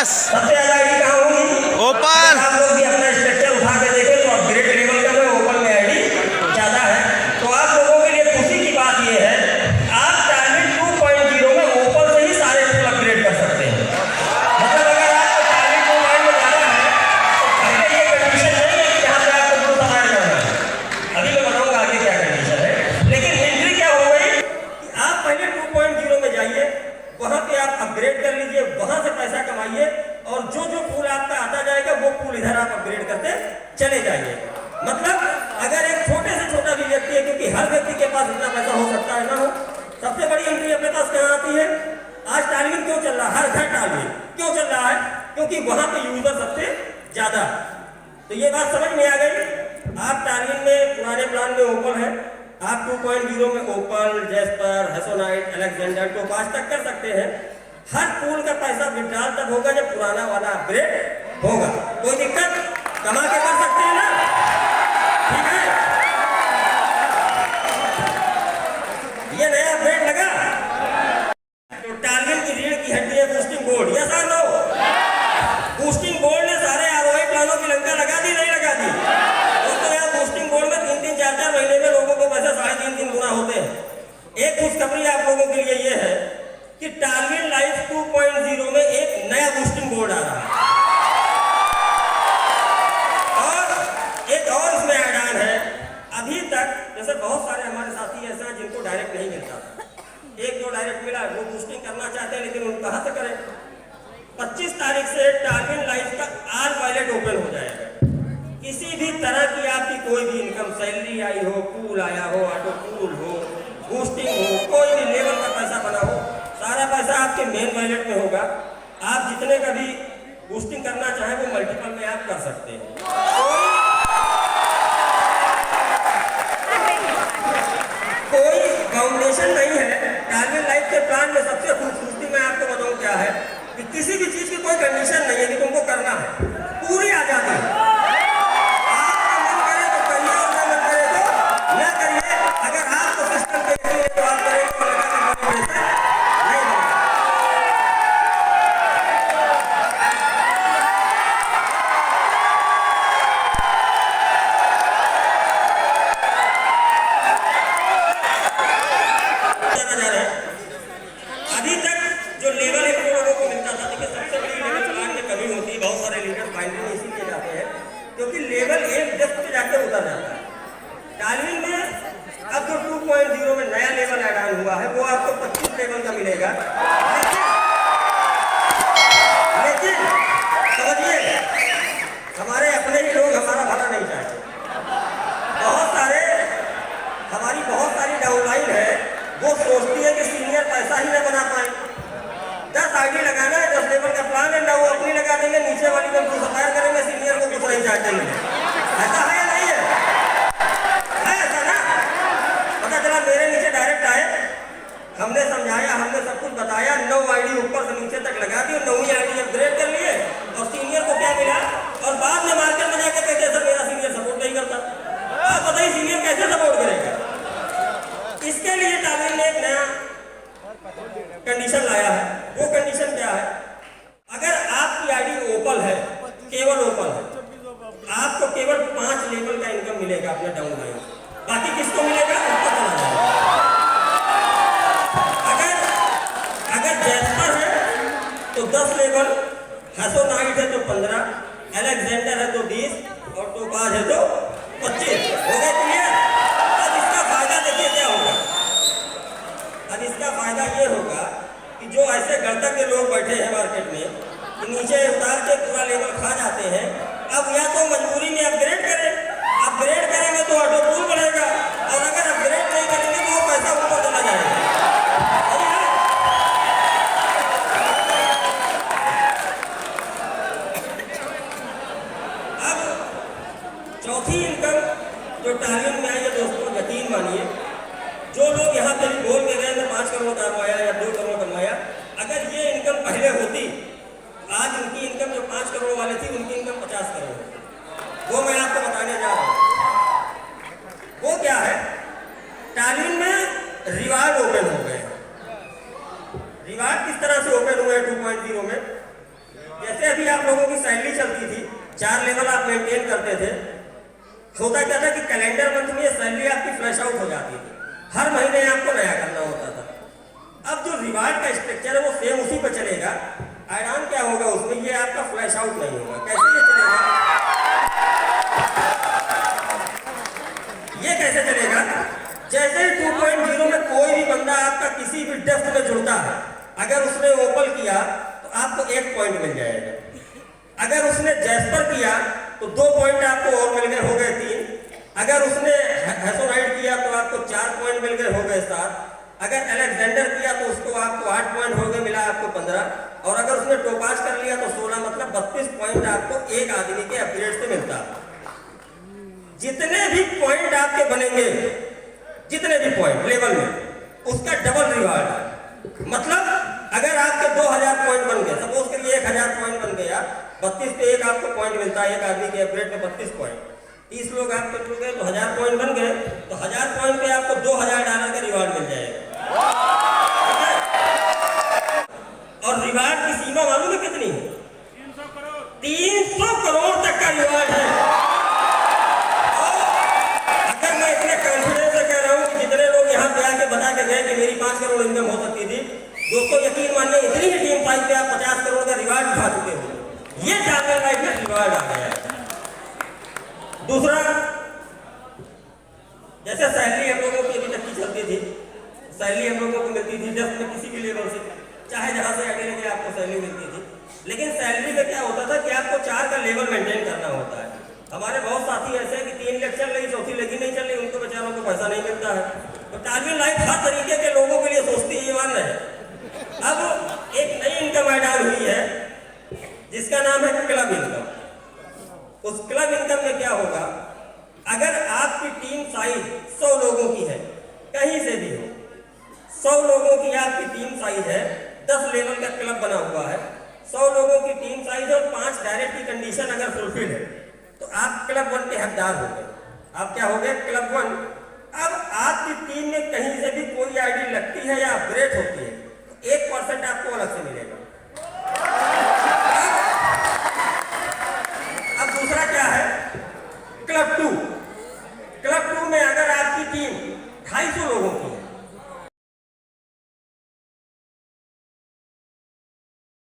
बस सबसे ज्यादा आईडी कहाँ होगी? ओपन। आप लोग भी अपना स्ट्रक्चर उठा के देखें तो अपग्रेड लेवल का में ओपन में आईडी ज्यादा है। तो आप लोगों के लिए खुशी की बात यह है, आप टारगेट 2.0 में ओपन से ही सारे टूल अपग्रेड कर सकते हैं। मतलब अगर आपको टारगेट 2.0 में जाना है तो पहले ये कंडीशन नहीं है कि यहाँ पे आपको टूल सफायर करना है। अभी मैं बताऊंगा आगे क्या कंडीशन है, लेकिन एंट्री क्या हो गई कि आप पहले 2.0 में जाइए, वहां पे आप अपग्रेड कर लीजिए, वहां से पैसा कमाइए और जो जो पूल आपका आता जाएगा वो पूल इधर आप अपग्रेड करते चले जाइए। मतलब अगर एक छोटे से छोटा भी व्यक्ति है, क्योंकि हर व्यक्ति के पास इतना पैसा हो सकता है ना हो, सबसे बड़ी एंट्री अपने पास कहाँ आती है? आज टारगेट क्यों चल रहा है? हर घर टारगेट क्यों चल रहा है? क्योंकि वहां पे यूजर सबसे ज्यादा। तो ये बात समझ में आ गई। आप टारगेट में पुराने प्लान में ओपन है, आप 2.0 में ओपन, जेस्पर, हेसोनाइट, अलेक्जेंडर को 5 तक कर सकते हैं। हर पूल का पैसा विड्रॉल तब होगा जब पुराना वाला अपग्रेड होगा। कोई दिक्कत? कमा के कर सकते हैं ना? ठीक है, ये नया अपग्रेड लगा तो टारगेट की रीढ़ की हड्डी है बूस्टिंग गोल्ड। यस और नो? बूस्टिंग गोल्ड ने सारे आरओआई प्लानों की लंका लगा दी, नहीं लगा दी? दोस्तों यार, बूस्टिंग गोल्ड में 3-3, 4-4 महीने में लोगों को पैसे 3.5 गुना होते हैं। एक खुशखबरी आप लोगों के लिए ये है कि टारगेट लाइफ 2.0 में एक नया बूस्टिंग बोर्ड आ रहा है और एक और इसमें ऐड ऑन है। अभी तक जैसे बहुत सारे हमारे साथी ऐसे हैं जिनको डायरेक्ट नहीं मिलता, एक दो डायरेक्ट मिला, वो बूस्टिंग करना चाहते हैं, लेकिन उन कहाँ से करें? 25 तारीख से टारगेट लाइफ का आर वॉलेट ओपन हो जाएगा। किसी भी तरह की आपकी कोई भी इनकम, सैलरी आई हो, पूल आया हो, ऑटो पूल हो, बूस्टिंग हो, कोई भी लेवल का पैसा बना हो, सारा पैसा आपके मेन वॉलेट में होगा। आप जितने का भी बूस्टिंग करना चाहें वो मल्टीपल में आप कर सकते हैं। कोई फाउंडेशन नहीं है टारगेट लाइफ के प्लान में। सबसे खूबसूरती मैं आपको बताऊं क्या है कि किसी भी चीज की कोई कंडीशन नहीं है कि तुमको करना है, पूरी आजादी। आपका मन करे तो करिए और ना मन करे तो ना करिए। अगर आपको सिस्टम देखनी है तो आप करेंगे, तो लगा के नहीं बनता। अभी तक जो लेवल एक लोगों को मिलता था, देखिए सबसे बड़ी लेवल प्लान में कमी होती है। बहुत सारे लीडर फाइनली इसीलिए जाते हैं क्योंकि लेवल 1 जस्ट पे जाके उतर जाता है। टारगेट में अब जो 2.0 में नया लेवल ऐड ऑन हुआ है वो आपको 25 लेवल का मिलेगा। लेकिन समझिए, हमारे अपने ही लोग हमारा भला नहीं चाहते। बहुत सारी डाउनलाइन है, वो सोचती है कि सीनियर पैसा ही ना बना पाए। 10 आईडी लगाना है, 10 लेवल का प्लान है ना, वो अपनी लगा देंगे, नीचे वाली को सफायर करेंगे, सीनियर को कुछ नहीं चाहते। ऐसा है या नहीं है ऐसा ना? पता चला मेरे नीचे डायरेक्ट आए, हमने समझाया, हमने सब कुछ बताया, 9 आईडी ऊपर से नीचे तक लगा दी और 9वीं आईडी अपग्रेड कर लिए। और सीनियर को क्या मिला? और बाद में मार्केट में जाकर कहते सर मेरा सीनियर सपोर्ट नहीं करता। आप बताइए सीनियर कैसे सपोर्ट करेगा? इसके लिए टारगेट ने एक नया कंडीशन लाया है। वो कंडीशन क्या है? अगर आपकी आईडी ओपन है, केवल ओपन है, आपको केवल 5 लेवल का इनकम मिलेगा अपने डाउनलाइन। बाकी किसको मिलेगा? ऊपर चला जाएगा। अगर जेस्पर है तो 10 लेवल, हेसोनाइट है तो 15, अलेक्जेंडर है तो 20 और टोपाज है तो 25। हो गए क्लियर? अब इसका फायदा देखिए क्या होगा। अब इसका फायदा ये होगा कि जो ऐसे गणतज्ञ लोग बैठे हैं मार्केट में कि नीचे उतार के पूरा लेवल खा जाते हैं, अब या तो मजबूरी में अपग्रेड करें। अपग्रेड करेंगे तो ऑटो पूल बढ़ेगा, और अगर अपग्रेड नहीं करेंगे तो वो पैसा ऊपर चला जाएगा। अब चौथी इनकम जो टारगेट में आई है दोस्तों, यकीन मानिए, जो लोग यहाँ पे बोल के गए मैं 5 करोड़ कमाया या 2 करोड़ कमाया, अगर ये इनकम पहले होती, आज उनकी इनकम जो 5 करोड़ वाले थी उनकी इनकम 50 करोड़। वो मैं आपको बताने जा रहा हूँ। वो क्या है? टारगेट में रिवार्ड ओपन हो गए। रिवार्ड किस तरह से ओपन हुए 2.0 में? जैसे भी आप लोगों की सैलरी चलती थी, 4 लेवल आप मेंटेन करते थे। होता क्या था कि कैलेंडर मंथ में सैलरी आपकी फ्लैश आउट हो जाती थी, हर महीने आपको नया करना होता था। अब जो रिवार्ड का स्ट्रक्चर है वो सेम उसी पर चलेगा। ऐड क्या होगा उसमें, ये आपका फ्लैश आउट नहीं होगा। कैसे ये चलेगा, ये कैसे चलेगा? जैसे ही 2.0 में कोई भी बंदा आपका किसी भी डेस्क में जुड़ता है, अगर उसने ओपन किया तो आपको 1 पॉइंट मिल जाएगा। अगर उसने जैस्पर किया तो 2 पॉइंट आपको और मिल गए, हो गए 3। अगर उसने हैसोनाइट किया तो आपको 4 पॉइंट मिल गए, हो गए 7। अगर अलेक्जेंडर किया तो उसको आपको 8 पॉइंट हो गए, मिला आपको 15। और अगर उसने टोपाज कर लिया तो 16, मतलब 32 पॉइंट आपको एक आदमी के अपग्रेड से मिलता है। जितने भी पॉइंट आपके बनेंगे, जितने भी पॉइंट लेवल में, उसका डबल रिवार्ड है। मतलब अगर आपके 2000 पॉइंट बन गए, सपोज करिए 1000 पॉइंट बन गया, 32 पे एक आपको पॉइंट मिलता है, एक आदमी के अपग्रेड में 32 पॉइंट, 30 लोग आपके जुड़ गए तो 1000 पॉइंट बन गए, तो 1000 पॉइंट पे आपको $2000 का रिवार्ड मिल जाएगा। और रिवार्ड की सीमा मालूम है कितनी है? 300 करोड़ तक का रिवार्ड है। अगर मैं इतने कॉन्फिडेंस से कह रहा हूं कि जितने लोग यहाँ पे आके बता के गए कि मेरी 5 करोड़ इनकम हो सकती थी, दोस्तों यकीन मानिए इतनी ही टीम फाइट पे आप 50 करोड़ का रिवार्ड उठा चुके हो। ये डार्क लाइफ में रिवार्ड आ गया है। दूसरा, जैसे सैलरी हम लोगों की अभी तक की चलती थी, सैलरी हम लोगों को मिलती थी जब में किसी भी लेवल से, चाहे जहां से आगे लेके आपको सैलरी मिलती थी। लेकिन सैलरी में क्या होता था कि आपको 4 का लेवल मेंटेन करना होता है। हमारे बहुत साथी ऐसे हैं कि 3 लेग चल रही, चौथी लेगी नहीं चल रही, उनको बेचारों को पैसा नहीं मिलता है। तो टारगेट लाइफ हर तरीके के लोगों के लिए सोचती है, ये मान रहे हैं। अब एक नई इनकम ऐड हुई है जिसका नाम है क्लब इनकम। उस क्लब इनकम में क्या होगा, अगर आपकी टीम साइज 100 लोगों की है, कहीं से भी हो, 100 लोगों की आपकी टीम साइज है, 10 लेवल का क्लब बना हुआ है, 100 लोगों की टीम साइज और 5 डायरेक्ट की कंडीशन अगर फुलफिल है, तो आप क्लब 1 के हकदार हो गए। आप क्या हो गए? क्लब 1। अब आपकी टीम में कहीं से भी कोई आईडी लगती है या अपग्रेड होती है तो 1% आपको अलग से मिलेगा।